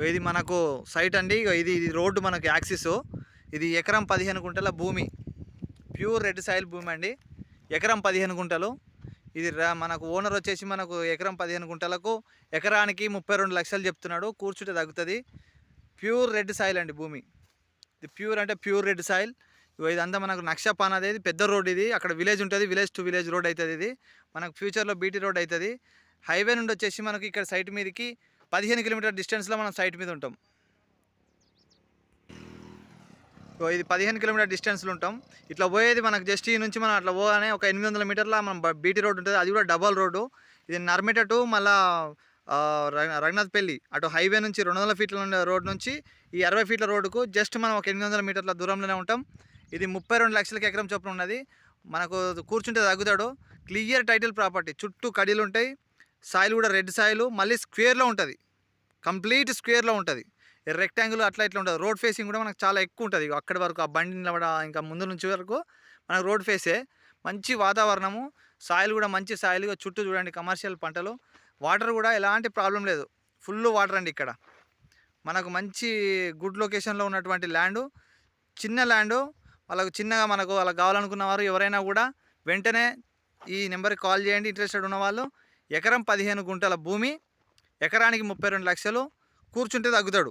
ఇది మనకు సైట్ అండి. ఇది రోడ్డు మనకు యాక్సిస్. ఇది ఎకరం 15 గుంటల భూమి, ప్యూర్ రెడ్ సాయిల్ భూమి అండి. ఎకరం 15 గుంటలు. ఇది మనకు ఓనర్ వచ్చేసి మనకు ఎకరం 15 గుంటలకు ఎకరానికి 32 లక్షలు చెప్తున్నాడు. కూర్చుంటే తగ్గుతుంది. ప్యూర్ రెడ్ సాయిల్ అండి భూమి. ఇది ప్యూర్ అంటే ప్యూర్ రెడ్ సాయిల్. ఇదంతా మనకు నక్షపాన్ అనేది పెద్ద రోడ్. ఇది అక్కడ విలేజ్ ఉంటుంది, విలేజ్ టు విలేజ్ రోడ్ అవుతుంది. ఇది మనకు ఫ్యూచర్లో బీటీ రోడ్ అవుతుంది. హైవే నుండి వచ్చేసి మనకి ఇక్కడ సైట్ మీదకి 15 కిలోమీటర్ డిస్టెన్స్లో మనం సైట్ మీద ఉంటాం. ఇది 15 కిలోమీటర్ డిస్టెన్స్లో ఉంటాం. ఇట్లా పోయేది మనకు జస్ట్ ఈ నుంచి మనం అట్లా పోగానే ఒక 800 మీటర్ల మనం బీటీ రోడ్ ఉంటుంది. అది కూడా డబల్ రోడ్డు. ఇది నర్మేట టు మళ్ళా రఘునాథ్పల్లి అటు హైవే నుంచి 200 ఫీట్ల రోడ్ నుంచి ఈ 60 ఫీట్ల రోడ్డుకు జస్ట్ మనం ఒక 800 మీటర్ల దూరంలోనే ఉంటాం. ఇది 32 లక్షలకి ఎకరం చొప్పున ఉన్నది. మనకు కూర్చుంటే తగ్గుతాడు. Clear title property. చుట్టూ కడీలు ఉంటాయి. సాయిల్ కూడా రెడ్ సాయిల్. మళ్ళీ స్క్వేర్లో ఉంటుంది, కంప్లీట్ స్క్వేర్లో ఉంటుంది. రెక్టాంగిల్ అట్లా ఇట్లా ఉంటుంది. రోడ్ ఫేసింగ్ కూడా మనకు చాలా ఎక్కువ ఉంటుంది. అక్కడి వరకు ఆ బండి నిలబడ ఇంకా ముందు నుంచి వరకు మనకు రోడ్ ఫేసే. మంచి వాతావరణము. సాయిల్ కూడా మంచి సాయిల్. చుట్టూ చూడండి కమర్షియల్ పంటలు. వాటర్ కూడా ఎలాంటి ప్రాబ్లం లేదు. ఫుల్ వాటర్ అండి ఇక్కడ. మనకు మంచి గుడ్ లొకేషన్లో ఉన్నటువంటి ల్యాండు. చిన్న ల్యాండు. వాళ్ళకు చిన్నగా మనకు వాళ్ళకి కావాలనుకున్న వారు ఎవరైనా కూడా వెంటనే ఈ నెంబర్కి కాల్ చేయండి. ఇంట్రెస్టెడ్ ఉన్నవాళ్ళు. ఎకరం 15 గుంటల భూమి, ఎకరానికి 32 లక్షలు. కూర్చుంటే తగ్గుతాడు.